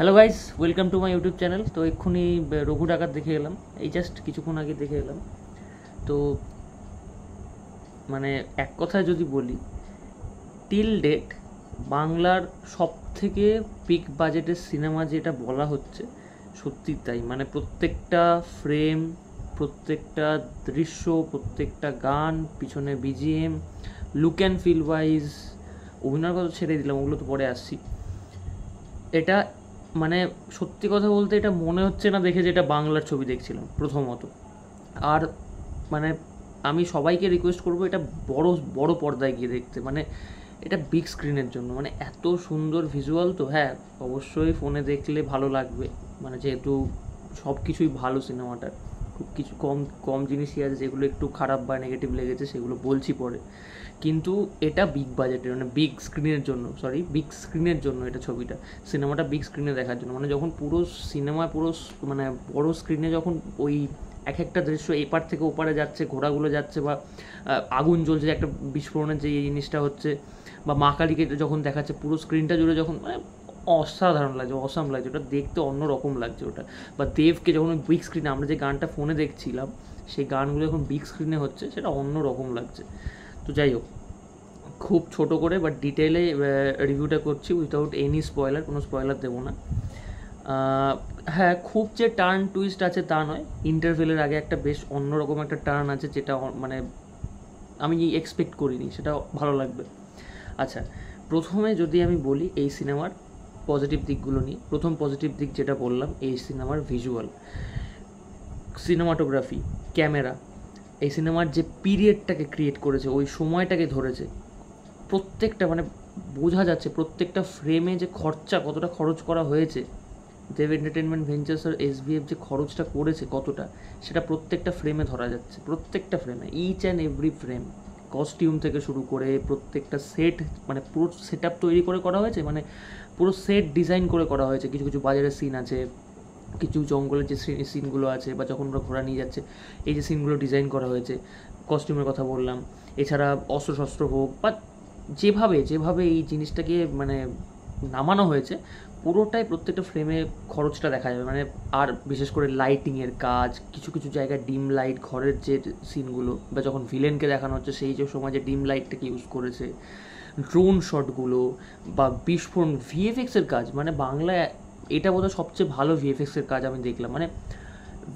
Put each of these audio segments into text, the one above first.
Hello guys, welcome to my YouTube channel. তো এক্ষুনি রঘু ডাকাত দেখে এলাম, এই জাস্ট কিছুক্ষণ আগে দেখে এলাম। তো মানে এক কথায় যদি বলি, টিল ডেট বাংলার সব থেকে বিগ বাজেটের সিনেমা যেটা বলা হচ্ছে, সত্যি তাই। মানে প্রত্যেকটা ফ্রেম, প্রত্যেকটা দৃশ্য, প্রত্যেকটা গান, পিছনে BGM, look and feel wise, অভিনয়ের কথা ছেড়ে দিলাম, ওগুলো তো পরে আসছি। এটা মানে সত্যি কথা বলতে এটা মনে হচ্ছে না দেখে যে এটা বাংলার ছবি দেখছিলাম প্রথমত। আর মানে আমি সবাইকে রিকোয়েস্ট করবো এটা বড় বড় পর্দায় গিয়ে দেখতে, মানে এটা বিগ স্ক্রিনের জন্য। মানে এত সুন্দর ভিজুয়াল, তো হ্যাঁ অবশ্যই ফোনে দেখলে ভালো লাগবে, মানে যেহেতু সব কিছুই ভালো সিনেমাটার। খুব কিছু কম কম জিনিসই আছে যেগুলো একটু খারাপ বা নেগেটিভ লেগেছে, সেগুলো বলছি পরে। কিন্তু এটা বিগ বাজেটের, মানে বিগ স্ক্রিনের জন্য, বিগ স্ক্রিনের জন্য এটা ছবিটা, সিনেমাটা বিগ স্ক্রিনে দেখার জন্য। মানে যখন পুরো সিনেমা মানে বড় স্ক্রিনে যখন ওই এক একটা দৃশ্য এপার থেকে ওপারে যাচ্ছে, ঘোড়াগুলো যাচ্ছে, বা আগুন জ্বলছে, একটা বিস্ফোরণের যে এই জিনিসটা হচ্ছে, বা মা কালীকে যখন দেখাচ্ছে পুরো স্ক্রিনটা জুড়ে, যখন মানে অসাধারণ লাগছে, অসাম লাগছে ওটা দেখতে, অন্যরকম লাগছে ওটা। বা দেবকে যখন বিগ স্ক্রিনে, আমরা যে গানটা ফোনে দেখছিলাম সেই গানগুলো যখন বিগ স্ক্রিনে হচ্ছে, সেটা অন্যরকম লাগছে। তো যাই হোক, খুব ছোট করে বাট ডিটেলে রিভিউটা করছি উইথাউট এনি স্পয়লার, কোনো স্পয়লার দেবো না। হ্যাঁ, খুব যে টার্ন টুইস্ট আছে তা নয়, ইন্টারভেলের আগে একটা বেশ অন্যরকম একটা টার্ন আছে, যেটা মানে আমি এক্সপেক্ট করিনি, সেটা ভালো লাগবে। আচ্ছা, প্রথমে যদি আমি বলি এই সিনেমার পজিটিভ দিকগুলো নিয়ে, প্রথম পজিটিভ দিক যেটা বললাম, এই সিনেমার ভিজুয়াল, সিনেমাটোগ্রাফি, ক্যামেরা, এই সিনেমার যে পিরিয়ডটাকে ক্রিয়েট করেছে, ওই সময়টাকে ধরেছে, প্রত্যেকটা মানে বোঝা যাচ্ছে প্রত্যেকটা ফ্রেমে যে খরচা, কতটা খরচ করা হয়েছে। দেব এন্টারটেনমেন্ট ভেঞ্চার্স আর এসভিএফ যে খরচটা করেছে কতটা, সেটা প্রত্যেকটা ফ্রেমে ধরা যাচ্ছে, প্রত্যেকটা ফ্রেমে, each and every frame. Costume থেকে শুরু করে প্রত্যেকটা সেট, মানে পুরো সেট আপ তৈরি করে করা হয়েছে, মানে পুরো সেট ডিজাইন করে করা হয়েছে। কিছু কিছু বাজারের সিন আছে, কিছু জঙ্গলের যে সিনগুলো আছে, বা যখন ওরা ঘোড়া নিয়ে যাচ্ছে, এই যে সিনগুলো ডিজাইন করা হয়েছে, কস্টিউমের কথা বললাম। এছাড়া অস্ত্রশস্ত্র হোক, বা যেভাবে যেভাবে এই জিনিসটাকে মানে নামানো হয়েছে, পুরোটাই প্রত্যেকটা ফ্রেমে খরচটা দেখা যাবে। মানে আর বিশেষ করে লাইটিংয়ের কাজ, কিছু কিছু জায়গায় ডিম লাইট, ঘরের যে সিনগুলো, বা যখন ভিলেনকে দেখানো হচ্ছে সেই যে সময় যে ডিম লাইটটাকে ইউজ করেছে, ড্রোন শটগুলো, বা বিস্ফোরণ, ভিএফএক্সের কাজ, মানে বাংলায় এটা বোধহয় সবচেয়ে ভালো ভিএফএক্সের কাজ আমি দেখলাম। মানে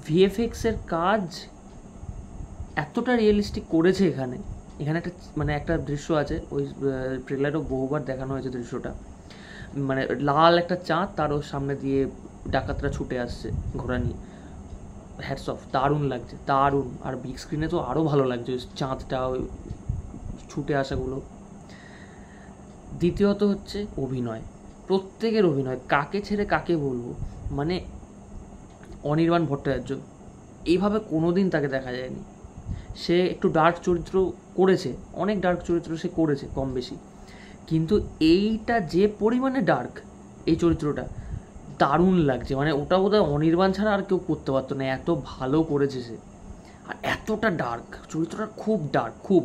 ভিএফএক্সের কাজ এতটা রিয়েলিস্টিক করেছে এখানে। এখানে একটা মানে একটা দৃশ্য আছে, ওই ট্রেলারও বহুবার দেখানো হয়েছে দৃশ্যটা, মানে লাল একটা চাঁদ, তার ওর সামনে দিয়ে ডাকাতরা ছুটে আসছে ঘোড়া নিয়ে। হ্যাটস অফ, দারুণ লাগছে, দারুণ। আর বিগ স্ক্রিনে তো আরও ভালো লাগছে ওই চাঁদটা, ওই ছুটে আসাগুলো। দ্বিতীয়ত হচ্ছে অভিনয়, প্রত্যেকের অভিনয়, কাকে ছেড়ে কাকে বলবো। মানে অনির্বাণ ভট্টাচার্য, এইভাবে কোনো দিন তাকে দেখা যায়নি। সে একটু ডার্ক চরিত্র করেছে, অনেক ডার্ক চরিত্র সে করেছে কম বেশি, কিন্তু এইটা যে পরিমাণে ডার্ক, এই চরিত্রটা দারুণ লাগছে। মানে ওটা বোধহয় অনির্বাণ ছাড়া আর কেউ করতে পারতো না, এত ভালো করেছে সে। আর এতটা ডার্ক চরিত্রটা, খুব ডার্ক, খুব।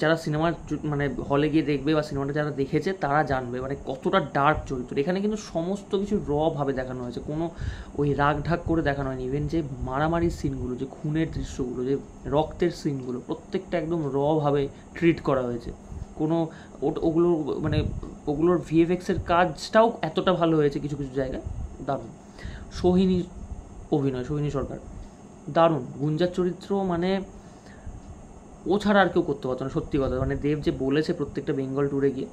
যারা সিনেমার মানে হলে গিয়ে দেখবে, বা সিনেমাটা যারা দেখেছে তারা জানবে মানে কতটা ডার্ক চরিত্র। এখানে কিন্তু সমস্ত কিছু ভাবে দেখানো হয়েছে, কোনো ওই রাগ ঢাক করে দেখানো হয়নি। ইভেন যে মারামারির সিনগুলো, যে খুনের দৃশ্যগুলো, যে রক্তের সিনগুলো, প্রত্যেকটা একদম ভাবে ট্রিট করা হয়েছে। কোনো ওগুলোর মানে ওগুলোর ভিএফএক্সের কাজটাও এতটা ভালো হয়েছে কিছু কিছু জায়গায়, দারুণ। সোহিনী অভিনয়, সোহিনী সরকার দারুণ। গুঞ্জার চরিত্র মানে ও ছাড়া আর কেউ করতে পারতো না, সত্যি কথা। মানে দেব যে বলেছে প্রত্যেকটা বেঙ্গল ট্যুরে গিয়ে,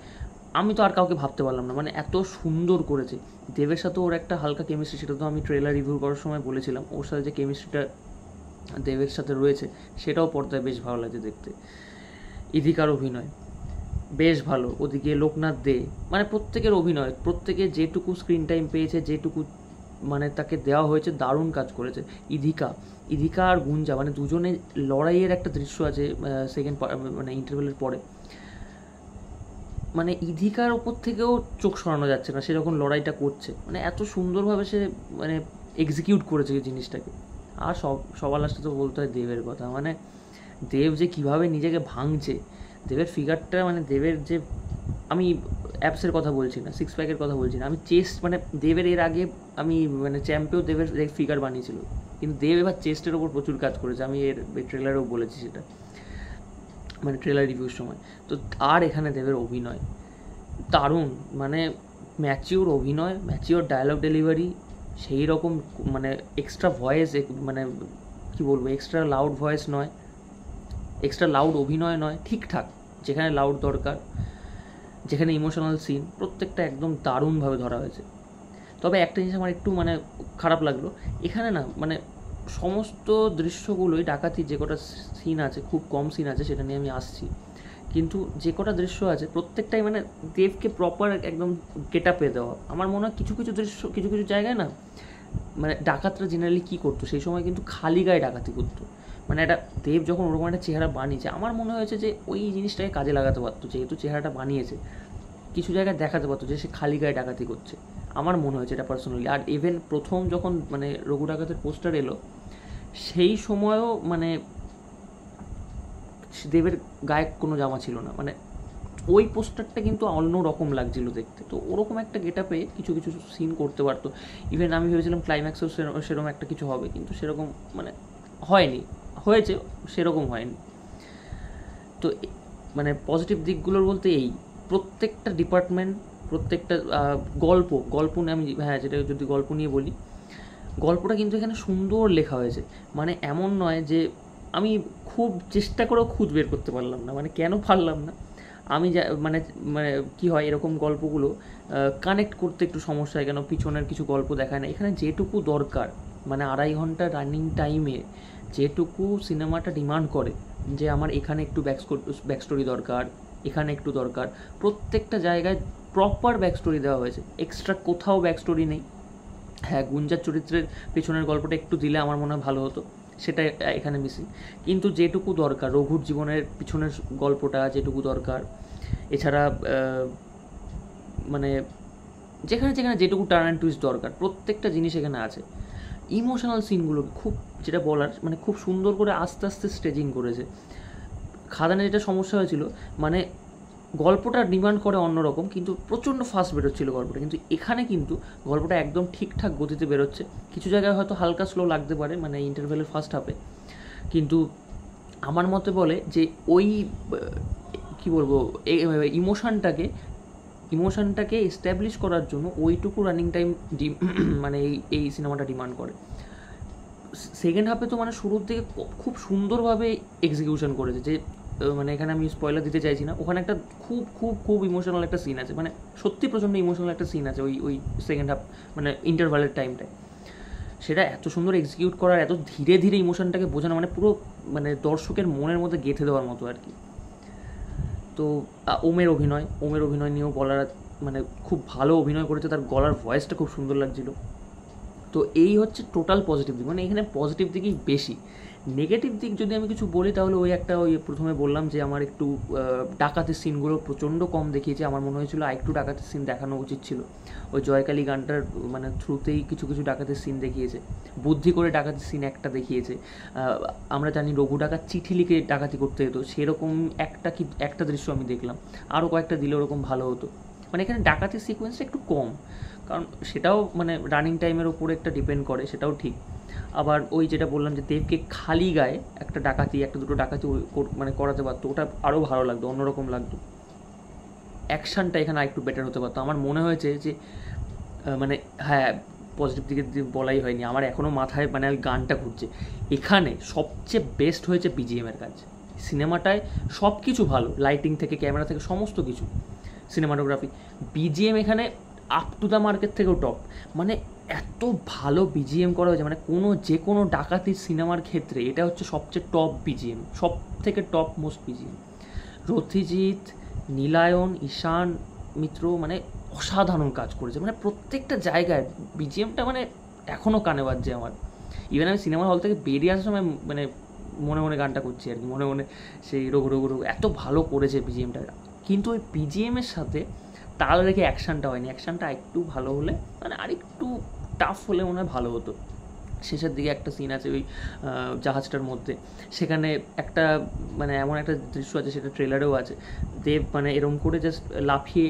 আমি তো আর কাউকে ভাবতে পারলাম না, মানে এত সুন্দর করেছে। দেবের সাথে ওর একটা হালকা কেমিস্ট্রি, সেটা তো আমি ট্রেলার রিভিউ করার সময় বলেছিলাম, ওর সাথে যে কেমিস্ট্রিটা দেবের সাথে রয়েছে, সেটাও পর্দায় বেশ ভালো লাগছে দেখতে। ইধিকার অভিনয় বেশ ভালো, ওদিকে লোকনাথ দে, মানে প্রত্যেকের অভিনয়, প্রত্যেকে যেটুকু স্ক্রিন টাইম পেয়েছে, যেটুকু মানে তাকে দেওয়া হয়েছে, দারুণ কাজ করেছে। ইধিকা ইধিকা আর গুঞ্জা, মানে দুজনে লড়াইয়ের একটা দৃশ্য আছে সেকেন্ড মানে ইন্টারভেলের পরে, মানে ইধিকার ওপর থেকেও চোখ সরানো যাচ্ছে না, সে যখন লড়াইটা করছে, মানে এত সুন্দরভাবে সে মানে এক্সিকিউট করেছে এই জিনিসটাকে। আর সবার লাস্টে তো বলতে হয় দেবের কথা, মানে দেব যে কীভাবে নিজেকে ভাঙছে, দেবের ফিগারটা, মানে দেবের যে, আমি অ্যাপসের কথা বলছি না, সিক্স প্যাকের কথা বলছি না, আমি চেস্ট, মানে দেবের এর আগে আমি মানে চ্যাম্পিয়ন দেবের ফিগার বানিয়েছিল, কিন্তু দেব এবার চেস্টের ওপর প্রচুর কাজ করেছে, আমি এর ট্রেলারেও বলেছি সেটা, মানে ট্রেলার রিভিউর সময়। তো আর এখানে দেবের অভিনয় দারুণ, মানে ম্যাচিওর অভিনয়, ম্যাচিওর ডায়লগ ডেলিভারি, সেই রকম মানে এক্সট্রা ভয়েস, মানে কি বলবো, এক্সট্রা লাউড ভয়েস নয়, এক্সট্রা লাউড অভিনয় নয়, ঠিকঠাক যেখানে লাউড দরকার, যেখানে ইমোশনাল সিন, প্রত্যেকটা একদম দারুণভাবে ধরা হয়েছে। তবে একটা জিনিস আমার একটু মানে খারাপ লাগলো, এখানে না মানে সমস্ত দৃশ্যগুলোই ডাকাতি, যে কটা সিন আছে, খুব কম সিন আছে, সেটা নিয়ে আমি আসছি, কিন্তু যে কটা দৃশ্য আছে প্রত্যেকটাই মানে দেবকে প্রপার একদম গেট আপে দেওয়া। আমার মনে হয় কিছু কিছু দৃশ্য, কিছু কিছু জায়গায় না মানে ডাকাতরা জেনারেলি কী করতো সেই সময়, কিন্তু খালি গায়ে ডাকাতি করতো, মানে একটা দেব যখন ওরকম একটা চেহারা বানিয়েছে, আমার মনে হয়েছে যে ওই জিনিসটাকে কাজে লাগাতে পারতো, যেহেতু চেহারাটা বানিয়েছে কিছু জায়গায় দেখাতে পারতো যে সে খালি গায়ে ডাকাতি করছে, আমার মনে হয়েছে এটা পার্সোনালি। আর ইভেন প্রথম যখন মানে রঘু ডাকাতের পোস্টার এলো সেই সময়ও মানে দেবের গায়ে কোনো জামা ছিল না, মানে ওই পোস্টারটা কিন্তু অন্য রকম লাগছিল দেখতে। তো ওরকম একটা গেট আপে কিছু কিছু সিন করতে পারতো। ইভেন আমি ভেবেছিলাম ক্লাইম্যাক্সেও সেরকম একটা কিছু হবে, কিন্তু সেরকম মানে হয়নি, হয়েছে সেরকম হয়নি। তো মানে পজিটিভ দিকগুলোর বলতে এই প্রত্যেকটা ডিপার্টমেন্ট, প্রত্যেকটা গল্প নিয়ে আমি, হ্যাঁ যেটা যদি গল্প নিয়ে বলি, গল্পটা কিন্তু এখানে সুন্দর লেখা হয়েছে, মানে এমন নয় যে আমি খুব চেষ্টা করেও খুঁজ বের করতে পারলাম না, মানে কেন পারলাম না আমি যা মানে মানে কী হয় এরকম গল্পগুলো কানেক্ট করতে একটু সমস্যা হয়, কেন পিছনের কিছু গল্প দেখায় না, এখানে যেটুকু দরকার মানে 2.5 ঘন্টা রানিং টাইমে যেটুকু সিনেমাটা ডিমান্ড করে যে আমার এখানে একটু ব্যাক স্টোরি দরকার, এখানে একটু দরকার, প্রত্যেকটা জায়গায় প্রপার ব্যাক স্টোরি দেওয়া হয়েছে, এক্সট্রা কোথাও ব্যাক স্টোরি নেই। হ্যাঁ, গুঞ্জার চরিত্রের পেছনের গল্পটা একটু দিলে আমার মনে হয় ভালো হতো, সেটা এখানে মিসিং, কিন্তু যেটুকু দরকার রঘুর জীবনের পিছনের গল্পটা যেটুকু দরকার, এছাড়া মানে যেখানে যেখানে যেটুকু টার্ন অ্যান্ড টুইস্ট দরকার প্রত্যেকটা জিনিস এখানে আছে। ইমোশনাল সিনগুলো খুব, যেটা বলার মানে খুব সুন্দর করে আস্তে আস্তে স্টেজিং করেছে। খাদানে যেটা সমস্যা হয়েছিল মানে গল্পটা ডিমান্ড করে অন্যরকম, কিন্তু প্রচণ্ড ফাস্ট বেরোচ্ছিলো গল্পটা, কিন্তু এখানে কিন্তু গল্পটা একদম ঠিকঠাক গতিতে বেরোচ্ছে। কিছু জায়গায় হয়তো হালকা স্লো লাগতে পারে মানে ইন্টারভেলের ফার্স্ট হাফে, কিন্তু আমার মতে বলে যে ওই কী বলবো ইমোশনটাকে এস্টাবলিশ করার জন্য ওইটুকু রানিং টাইম মানে এই সিনেমাটা ডিমান্ড করে। সেকেন্ড হাফে তো মানে শুরুর দিকে খুব সুন্দরভাবে এক্সিকিউশন করেছে, যে মানে এখানে আমি স্পয়লার দিতে চাইছি না, ওখানে একটা খুব খুব খুব ইমোশনাল একটা সিন আছে, মানে সত্যি প্রচণ্ড ইমোশনাল একটা সিন আছে ওই সেকেন্ড হাফ মানে ইন্টারভালের টাইমটায়। সেটা এত সুন্দর এক্সিকিউট করার, এত ধীরে ধীরে ইমোশনটাকে বোঝানো, মানে পুরো মানে দর্শকের মনের মধ্যে গেঁথে দেওয়ার মতো আর কি। তো ওমের অভিনয় নিয়েও বলার, মানে খুব ভালো অভিনয় করেছে, তার গলার ভয়েসটা খুব সুন্দর লাগছিলো। তো এই হচ্ছে টোটাল পজিটিভ দিক, মানে এখানে পজিটিভ দিকই বেশি। নেগেটিভ দিক যদি আমি কিছু বলি তাহলে ওই প্রথমে বললাম যে আমার একটু ডাকাতের সিনগুলো প্রচণ্ড কম দেখিয়েছে, আমার মনে হয়েছিল আরেকটু ডাকাতের সিন দেখানো উচিত ছিল। ওই জয়কালী গানটার মানে থ্রুতেই কিছু কিছু ডাকাতের সিন দেখিয়েছে, বুদ্ধি করে ডাকাতের সিন একটা দেখিয়েছে। আমরা জানি রঘু ডাকাত চিঠি লিখে ডাকাতি করতে হতো, সেরকম একটা দৃশ্য আমি দেখলাম, আরও কয়েকটা দিলে ওরকম ভালো হতো। মানে এখানে ডাকাতির সিকোয়েন্সটা একটু কম, কারণ সেটাও মানে রানিং টাইমের ওপরে একটা ডিপেন্ড করে, সেটাও ঠিক। আবার ওই যেটা বললাম যে দেবকে খালি গায়ে একটা দুটো ডাকাতি মানে করাতে পারতো, ওটা আরও ভালো লাগতো, অন্যরকম লাগতো। অ্যাকশানটা এখানে আরেকটু বেটার হতে পারতো। আমার মনে হয়েছে যে মানে হ্যাঁ, পজিটিভ দিকে বলাই হয়নি, আমার এখনও মাথায় মানে গানটা ঘুরছে। এখানে সবচেয়ে বেস্ট হয়েছে বিজিএমের কাজ। সিনেমাটায় সব কিছু ভালো, লাইটিং থেকে ক্যামেরা থেকে সমস্ত কিছু, সিনেমাটোগ্রাফি, বিজিএম এখানে আপ টু দ্য মার্কেট থেকেও টপ। মানে এত ভালো বিজিএম করা হয়েছে, মানে যে কোনো ডাকাতির সিনেমার ক্ষেত্রে এটা হচ্ছে সবচেয়ে টপ বিজিএম, সব থেকে top most BGM. Rathijit, Nilayan, Ishan Mitra মানে অসাধারণ কাজ করেছে, মানে প্রত্যেকটা জায়গায় বিজিএমটা মানে এখনও কানে বাজছে আমার। ইভেন আমি সিনেমা হল থেকে বেরিয়ে আসার সময় মানে মনে মনে গানটা করছি আর কি, মনে মনে সেই রঘু এত ভালো করেছে বিজিএমটা। কিন্তু ওই বিজিএমের সাথে তাল রেখে অ্যাকশানটা হয়নি, অ্যাকশানটা একটু ভালো হলে মানে আরেকটু টাফ হলে মনে হয় ভালো হতো। শেষের দিকে একটা সিন আছে ওই জাহাজটার মধ্যে, সেখানে একটা মানে এমন একটা দৃশ্য আছে, সেটা ট্রেলারেও আছে, দেব মানে এরম করে জাস্ট লাফিয়ে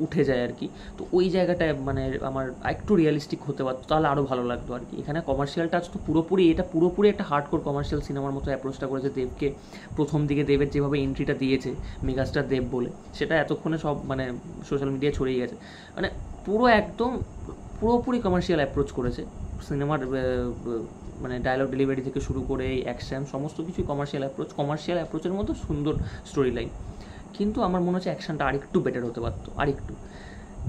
উঠে যায় আর কি। তো ওই জায়গাটায় মানে আমার একটু রিয়েলিস্টিক হতে পারতো, তাহলে আরও ভালো লাগতো আর কি। এখানে কমার্শিয়াল টাচ তো পুরোপুরি একটা হার্ডকোর কমার্শিয়াল সিনেমার মতো অ্যাপ্রোচটা করেছে দেবকে। প্রথম দিকে দেবের যেভাবে এন্ট্রিটা দিয়েছে মেগাস্টার দেব বলে, সেটা এতক্ষণে সব মানে সোশ্যাল মিডিয়ায় ছড়িয়ে গেছে। মানে পুরো একদম পুরোপুরি কমার্শিয়াল অ্যাপ্রোচ করেছে সিনেমার, মানে ডায়লগ ডেলিভারি থেকে শুরু করে অ্যাকশন সমস্ত কিছুই কমার্শিয়াল অ্যাপ্রোচের মতো সুন্দর স্টোরি লাইন। কিন্তু আমার মনে হচ্ছে অ্যাকশনটা আরেকটু বেটার হতে পারতো, আরেকটু,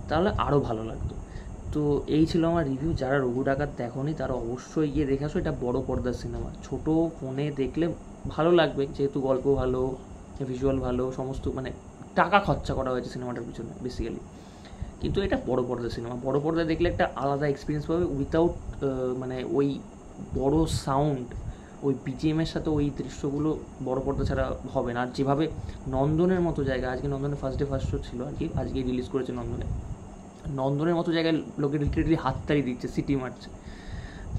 তাহলে আরও ভালো লাগতো। তো এই ছিল আমার রিভিউ। যারা রঘু ডাকাত দেখোনি তারা অবশ্যই গিয়ে দেখে আসো। এটা বড় পর্দার সিনেমা, ছোট ফোনে দেখলে ভালো লাগবে, যেহেতু গল্প ভালো, ভিজুয়াল ভালো, সমস্ত মানে টাকা খরচা করা হয়েছে সিনেমাটার পিছনে বেসিক্যালি। কিন্তু এটা বড় পর্দার সিনেমা, বড় পর্দায় দেখলে একটা আলাদা এক্সপিরিয়েন্স পাবে উইথাউট মানে ওই বড় সাউন্ড, ওই বিজিএমের সাথে ওই দৃশ্যগুলো বড় পর্দা ছাড়া হবে না। আর যেভাবে নন্দনের মতো জায়গা, আজকে নন্দনের ফার্স্ট শো ছিল আর কি, আজকে রিলিজ করেছে নন্দনের মতো জায়গায় লোকে লিটারেলি হাততালি দিচ্ছে, সিটি মারছে।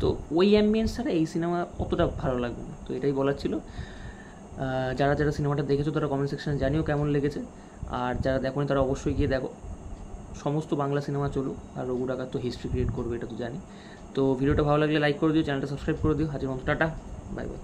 তো ওই অ্যাম্বিয়েন্স ছাড়া এই সিনেমা অতটা ভালো লাগবে না। তো এটাই বলার ছিল। যারা যারা সিনেমাটা দেখেছো তারা কমেন্ট সেকশনে জানিও কেমন লেগেছে। আর যারা দেখোনি তারা অবশ্যই গিয়ে দেখো। সমস্ত বাংলা সিনেমা চলুক, আর রঘু ডাকাত তো হিস্ট্রি ক্রিয়েট করবে, এটা তো জানি। তো ভিডিওটা ভালো লাগলে লাইক করে দিও, চ্যানেলটা সাবস্ক্রাইব করে দিও। হাজির মতো টাটা, বাই বাই।